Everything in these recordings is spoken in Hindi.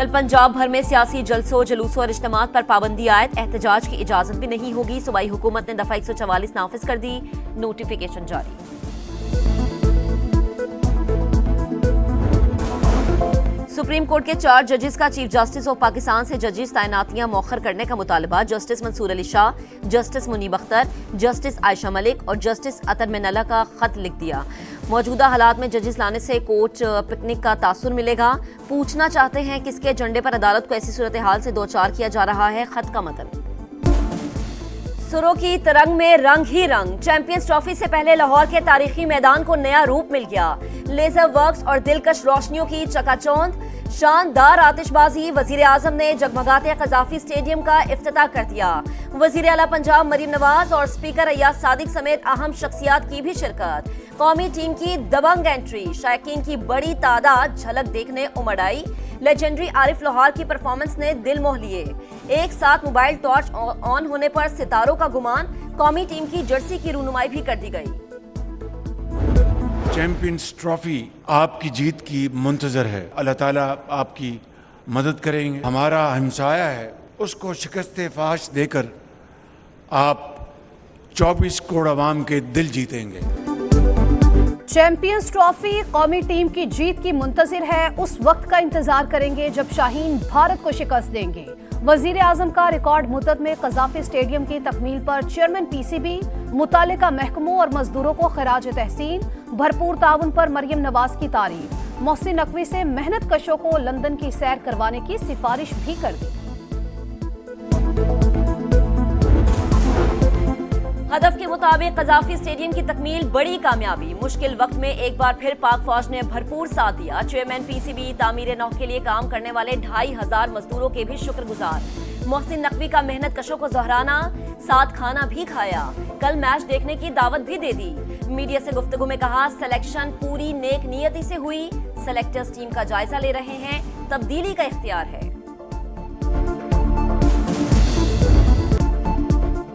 कल पंजाब भर में सियासी जलसों जुलूसों और इज्तिमात पर पाबंदी आयद, एहतजाज की इजाजत भी नहीं होगी। सूबाई हुकूमत ने दफा 144 नाफिज कर दी, नोटिफिकेशन जारी। सुप्रीम कोर्ट के 4 जजेस का चीफ जस्टिस ऑफ पाकिस्तान से जजेस तैनातियां मौखर करने का मुतालबा। Justice Mansoor Ali Shah, justice Munib Akhtar, justice Ayesha Malik और जस्टिस अतर मिनल्ला का खत लिख दिया। मौजूदा हालात में जजेस लाने से कोर्ट पिकनिक का तासुर मिलेगा। पूछना चाहते हैं किसके एजेंडे पर अदालत को ऐसी सूरत हाल से दो चार किया जा रहा है। खत का मतलब सुरों की तरंग में रंग ही रंग। चैंपियंस ट्रॉफी से पहले लाहौर के तारीखी मैदान को नया रूप मिल गया। लेजर वर्क्स और दिलकश रोशनियों की चकाचौंध, शानदार आतिशबाजी। वजीर आजम ने जगमगाते कजाफी स्टेडियम का इफ्तिताह कर दिया। वजीर आला पंजाब मरीम नवाज और स्पीकर अय्याज सादिक समेत अहम शख्सियात की भी शिरकत। कौमी टीम की दबंग एंट्री, शायकीन की बड़ी तादाद झलक देखने उमड़ आई। लेजेंडरी आरिफ लोहार की परफॉर्मेंस ने दिल मोह लिए। एक साथ मोबाइल टॉर्च ऑन होने पर सितारों का गुमान। कौमी टीम की जर्सी की रूनुमाई भी कर दी गई। चैंपियंस ट्रॉफी आपकी जीत की मुंतजर है। अल्लाह ताला आपकी मदद करेंगे। हमारा हमसाया है, उसको शिकस्त फाश देकर आप 24 करोड़ आवाम के दिल जीतेंगे। चैंपियंस ट्रॉफी कौमी टीम की जीत की मुंतजिर है। उस वक्त का इंतजार करेंगे जब शाहीन भारत को शिकस्त देंगे। वजीर आजम का रिकॉर्ड मुद्दत में कजाफी स्टेडियम की तकमील पर चेयरमैन पीसीबी, मुतालिका महकमों और मजदूरों को खराज तहसीन। भरपूर ताउन पर मरियम नवाज की तारीफ। मोहसिन नकवी से मेहनत कशों को लंदन की सैर करवाने की सिफारिश भी कर दी। हदफ के मुताबिक कजाफी स्टेडियम की तकमील बड़ी कामयाबी। मुश्किल वक्त में एक बार फिर पाक फौज ने भरपूर साथ दिया। चेयरमैन पीसीबी, तामीर नौ के लिए काम करने वाले 2500 मजदूरों के भी शुक्रगुजार। मोहसिन नकवी का मेहनत कशों को दोहराना, साथ खाना भी खाया। कल मैच देखने की दावत भी दे दी। मीडिया से गुफ्तगू में कहा, सिलेक्शन पूरी नेक नियति से हुई। सेलेक्टर्स टीम का जायजा ले रहे हैं, तब्दीली का इख्तियार है।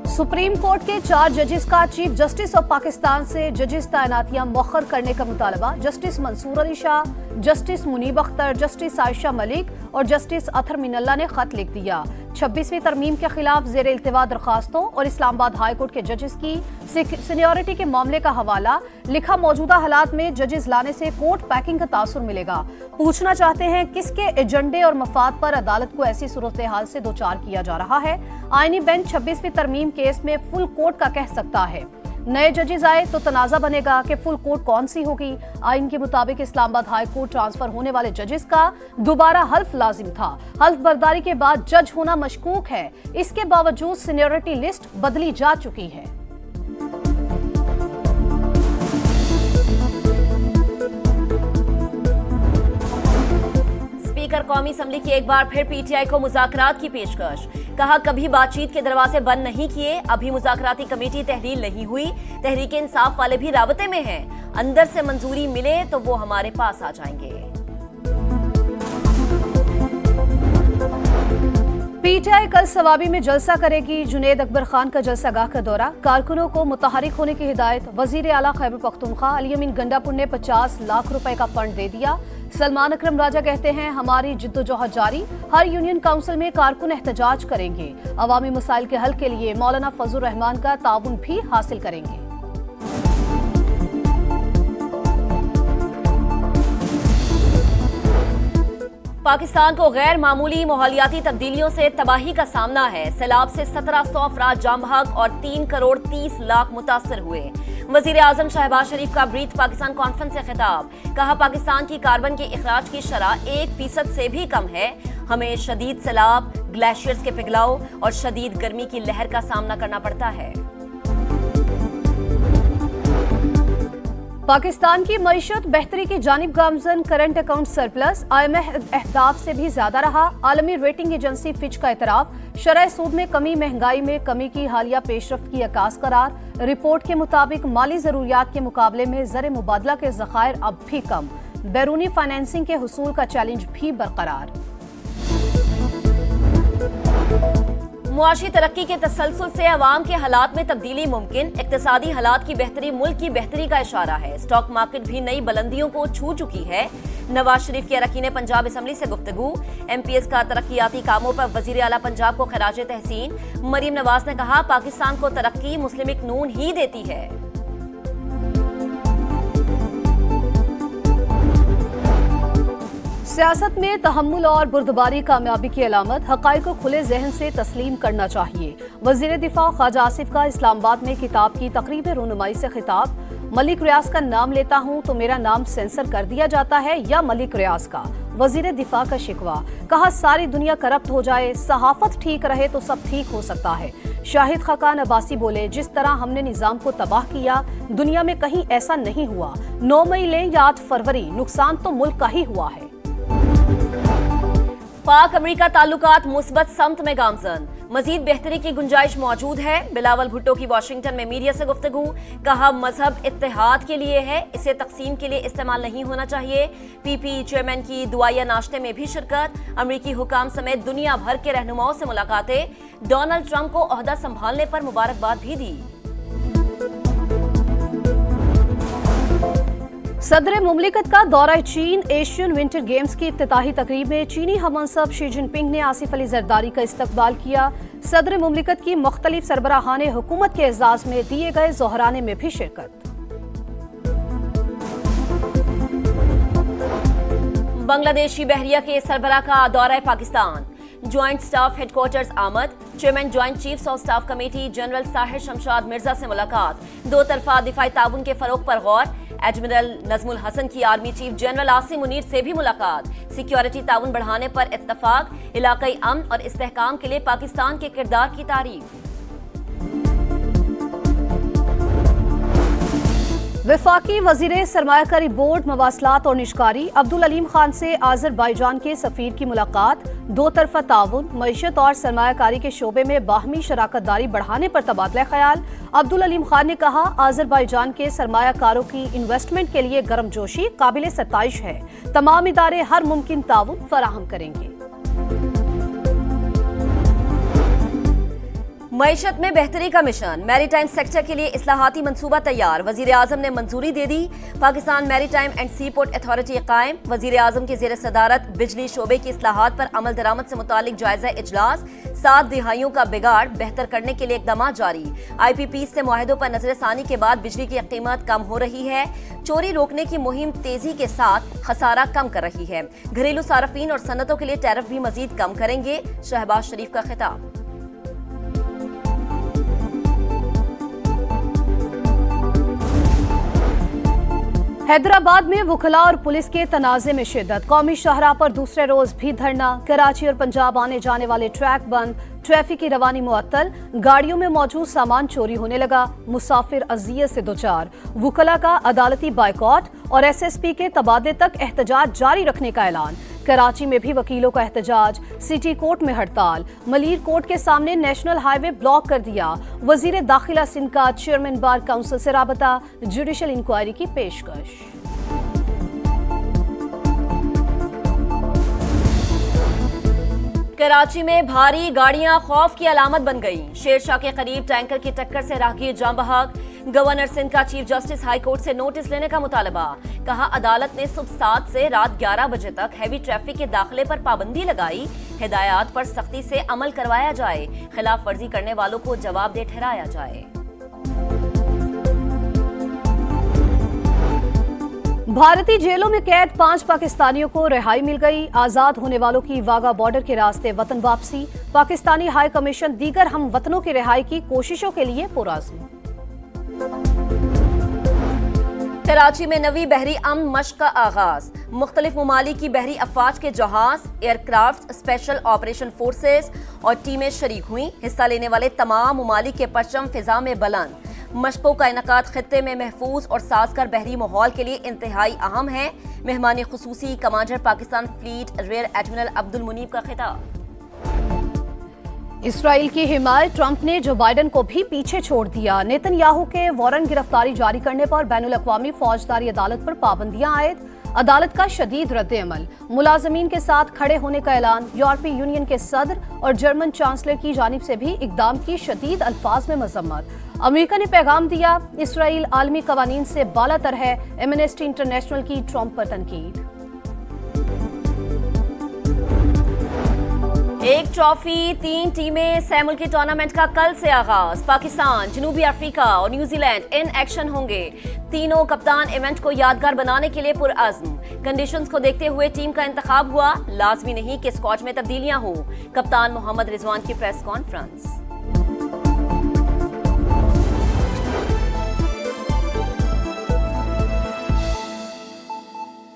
सुप्रीम कोर्ट के 4 जजेस का चीफ जस्टिस ऑफ पाकिस्तान से जजेस तैनातियां मौखर करने का मुतालबा। Justice Mansoor Ali Shah, justice Munib Akhtar, justice Ayesha Malik और जस्टिस अतर मिनल्ला ने खत लिख दिया। 26वीं तरमीम के खिलाफ जेर इल्तिवा दरखास्तों और इस्लामाबाद हाई कोर्ट के जजेस की सीनियरिटी के मामले का हवाला। लिखा, मौजूदा हालात में जजेस लाने से कोर्ट पैकिंग का तासुर मिलेगा। पूछना चाहते हैं किसके एजेंडे और मफाद पर अदालत को ऐसी सूरत हाल से दो चार किया जा रहा है। आईनी बेंच 26वीं तरमीम केस में फुल कोर्ट का कह सकता है। नए जजेस आए तो तनाजा बनेगा कि फुल कोर्ट कौन सी होगी। आइन के मुताबिक इस्लामाबाद हाई कोर्ट ट्रांसफर होने वाले जजेस का दोबारा हल्फ लाजिम था। हल्फ बर्दारी के बाद जज होना मशकूक है। इसके बावजूद सीनियरिटी लिस्ट बदली जा चुकी है। स्पीकर कौमी असम्बली की एक बार फिर पीटीआई को मुज़ाकरात की पेशकश। कहा, कभी बातचीत के दरवाजे बंद नहीं किए। अभी मुज़ाकराती कमेटी तहलील नहीं हुई। तहरीक इंसाफ वाले भी राबते में हैं। अंदर से मंजूरी मिले तो वो हमारे पास आ जाएंगे। पीटीआई कल सवाबी में जलसा करेगी। जुनेद अकबर खान का जलसागाह का दौरा। कारकुनों को मुतहरिक होने की हिदायत। वजीर आला खैबर पख्तूनख्वा अली अमीन गंडापुर ने 50 लाख रुपए का फंड दे दिया। सलमान अकरम राजा कहते हैं, हमारी जिद्दोजहद जारी। हर यूनियन काउंसिल में कारकुन एहतजाज करेंगे। अवामी मसाइल के हल के लिए मौलाना फजल रहमान का ताउन भी हासिल करेंगे। पाकिस्तान को गैर मामूली माहौलियाती तब्दीलियों से तबाही का सामना है। सैलाब से 1700 अफराद जाम बहक और 3 करोड़ 30 लाख मुतासर हुए। वजीर आजम शहबाज शरीफ का ब्रीथ पाकिस्तान कॉन्फ्रेंस से खिताब। कहा, पाकिस्तान की कार्बन के इखराज की शरह 1% से भी कम है। हमें शदीद सैलाब, ग्लेशियर्स के पिघलाव और शदीद गर्मी की लहर का सामना करना पड़ता है। पाकिस्तान की मईशत बेहतरी की जानिब गामजन। करंट अकाउंट सरप्लस IMF अहदाफ से भी ज्यादा रहा। आलमी रेटिंग एजेंसी फिच का एतराफ। शरह सूद में कमी, महंगाई में कमी की हालिया पेशरफ्त की अकास करार। रिपोर्ट के मुताबिक माली जरूरियात के मुकाबले में ज़र मुबादला के ज़खायर अब भी कम। बैरूनी फाइनेंसिंग के हुसूल का चैलेंज भी बरकरार। मुआशी तरक्की के तसलसल से अवाम के हालात में तब्दीली मुमकिन। इक्तिसादी हालात की बेहतरी मुल्क की बेहतरी का इशारा है। स्टॉक मार्केट भी नई बुलंदियों को छू चुकी है। नवाज शरीफ के अरकान पंजाब असम्बली से गुफ्तगू। MPS का तरक्याती कामों पर वजीर आला पंजाब को खराज तहसीन। मरीम नवाज ने कहा, पाकिस्तान को तरक्की मुस्लिम लीग नून ही देती है। सियासत में तहम्मुल और बुर्दबारी कामयाबी की अलामत, हक़ाइक़ को खुले जहन से तस्लीम करना चाहिए। वज़ीर दिफा ख्वाजा आसिफ का इस्लामाबाद में किताब की तकरीब रुनुमाई से खिताब। मलिक रियाज का नाम लेता हूँ तो मेरा नाम सेंसर कर दिया जाता है या मलिक रियाज का, वज़ीर दिफा का शिकवा। कहा, सारी दुनिया करप्ट हो जाए, सहाफत ठीक रहे तो सब ठीक हो सकता है। शाहिद खाकान अब्बासी बोले, जिस तरह हमने निज़ाम को तबाह किया दुनिया में कहीं ऐसा नहीं हुआ। 9 मई लें या 8 फरवरी, नुकसान तो मुल्क का ही हुआ है। पाक अमेरिका ताल्लुकात मुस्बत समत में गामजन, मजीद बेहतरी की गुंजाइश मौजूद है। बिलावल भुट्टो की वाशिंगटन में मीडिया से गुफ्तगू। कहा, मजहब इत्तेहाद के लिए है, इसे तकसीम के लिए इस्तेमाल नहीं होना चाहिए। PPE चेयरमैन की दुआया नाश्ते में भी शिरकत। अमरीकी हुकाम समेत दुनिया भर के रहनुमाओं से मुलाकातें। डोनाल्ड ट्रंप को ओहदा संभालने पर मुबारकबाद भी दी। सदर मुमलिकत का दौरा चीन। एशियन विंटर गेम्स की इफ्तिताही तकरीब में चीनी हममंसब शी जिनपिंग ने आसिफ अली जरदारी का इस्तकबाल किया। सदर मुमलिकत की मुख्तलिफ सरबराहान हुकूमत के एजाज में दिए गए जोहराने में भी शिरकत। बांग्लादेशी बहरिया के सरबराह का दौरा पाकिस्तान। ज्वाइंट स्टाफ हेडक्वार्टर्स आमद। Chairman joint chiefs of staff committee general Sahir Shamshad Mirza से मुलाकात। दो तरफा दिफाई ताउन के फरोग पर गौर। एडमिरल नजमुल हसन की army chief general Asim Munir से भी मुलाकात। सिक्योरिटी ताउन बढ़ाने पर इत्तफाक। इलाकाई अमन और इस्तेहकाम के लिए पाकिस्तान के किरदार की तारीफ। वफाकी वजीर सरमायाकारी बोर्ड मवासलात और निशकारी अब्दुल अलीम खान से आज़रबाईजान के सफीर की मुलाकात। दो तरफा ताउन, मईशत और सरमायाकारी के शोबे में बाहमी शराकतदारी बढ़ाने पर तबादला ख्याल। अब्दुल अलीम खान ने कहा, आज़रबाईजान के सरमायाकारों की इन्वेस्टमेंट के लिए गर्मजोशी काबिल सताइश है। तमाम इदारे हर मुमकिन ताउन फराहम करेंगे। मईशत में बेहतरी का मिशन। मैरीटाइम सेक्टर के लिए इस्लाहाती मंसूबा तैयार। वजीर आजम ने मंजूरी दे दी। Pakistan Maritime and Sea Port Authority कायम। वजीर आजम के ज़ेर सदारत बिजली शोबे की इस्लाहात पर अमल दरामद से मुतालिक जायजा इजलास। 7 दिहाइयों का बिगाड़ बेहतर करने के लिए इकदाम जारी। IPP से मुआहदों पर नजरसानी के बाद बिजली की कीमत कम हो रही है। चोरी रोकने की मुहिम तेजी के साथ खसारा कम कर रही है। घरेलू सार्फिन और सनतों के लिए टैरिफ भी मजीद कम करेंगे। शहबाज शरीफ का खिताब। हैदराबाद में वुकला और पुलिस के तनाजे में शिद्दत। कौमी शाहराह पर दूसरे रोज भी धरना। कराची और पंजाब आने जाने वाले ट्रैक बंद। ट्रैफिक की रवानी मुअत्तल। गाड़ियों में मौजूद सामान चोरी होने लगा। मुसाफिर अजियत से दोचार। वुकला का अदालती बाइकॉट और SSP के तबादले तक एहतजाज जारी रखने का ऐलान। कराची में भी वकीलों का एहतजाज। सिटी कोर्ट में हड़ताल। मलीर कोर्ट के सामने नेशनल हाईवे ब्लॉक कर दिया। वजीर दाखिला सिंध का चेयरमैन बार काउंसिल से राबता। जुडिशल इंक्वायरी की पेशकश। कराची में भारी गाड़ियां खौफ की अलामत बन गईं। शेरशाह के करीब टैंकर की टक्कर से राहगीर जान बहक। गवर्नर सिंध का चीफ जस्टिस हाई कोर्ट से नोटिस लेने का मुतालबा। कहा, अदालत ने सुबह 7 से रात 11 बजे तक हैवी ट्रैफिक के दाखिले पर पाबंदी लगाई। हिदायत पर सख्ती से अमल करवाया जाए। खिलाफ वर्जी करने वालों को जवाबदेह ठहराया जाए। भारतीय जेलों में कैद 5 पाकिस्तानियों को रिहाई मिल गई। आजाद होने वालों की वाघा बॉर्डर के रास्ते वतन वापसी। पाकिस्तानी हाई कमीशन दीगर हम वतनों की रिहाई की कोशिशों के लिए पुरअज़्म। कराची में नवी बहरी अमन मश्क का आगाज। मुख्तलिफ ममालिक की बहरी अफवाज के जहाज, एयरक्राफ्ट, स्पेशल ऑपरेशन फोर्सेस और टीमें शरीक हुई। हिस्सा लेने वाले तमाम ममालिक के परचम फिजा में बुलंद। मशकों का इनकाद खित्ते में महफूज और साजगार बहरी माहौल के लिए इंतहाई अहम है। मेहमान खुसूसी commander Pakistan fleet rear admiral Abdul Munib का खिताब। इसराइल की हिमायत। ट्रंप ने जो बाइडन को भी पीछे छोड़ दिया। नेतन्याहू के वारंट गिरफ्तारी जारी करने पर बैनुल अक़वामी फौजदारी अदालत पर पाबंदियां आयद। अदालत का शदीद रद्द-ए-अमल। मुलाजमीन के साथ खड़े होने का ऐलान। यूरोपीय यूनियन के सदर और जर्मन चांसलर की जानिब से भी इकदाम की शदीद अल्फाज में मजम्मत। अमेरिका ने पैगाम दिया, इसराइल आलमी कवानीन से बालातर है। एमनेस्टी इंटरनेशनल की ट्रंप पर तनकीद। एक ट्रॉफी 3 टीमें सह मुल्की टूर्नामेंट का कल से आगाज। पाकिस्तान, जनूबी अफ्रीका और न्यूजीलैंड इन एक्शन होंगे। तीनों कप्तान इवेंट को यादगार बनाने के लिए पुरअज़्म। कंडीशंस को देखते हुए टीम का इंतखाब हुआ। लाजमी नहीं कि स्क्वाड में तब्दीलियां हो। कप्तान मोहम्मद रिजवान की प्रेस कॉन्फ्रेंस।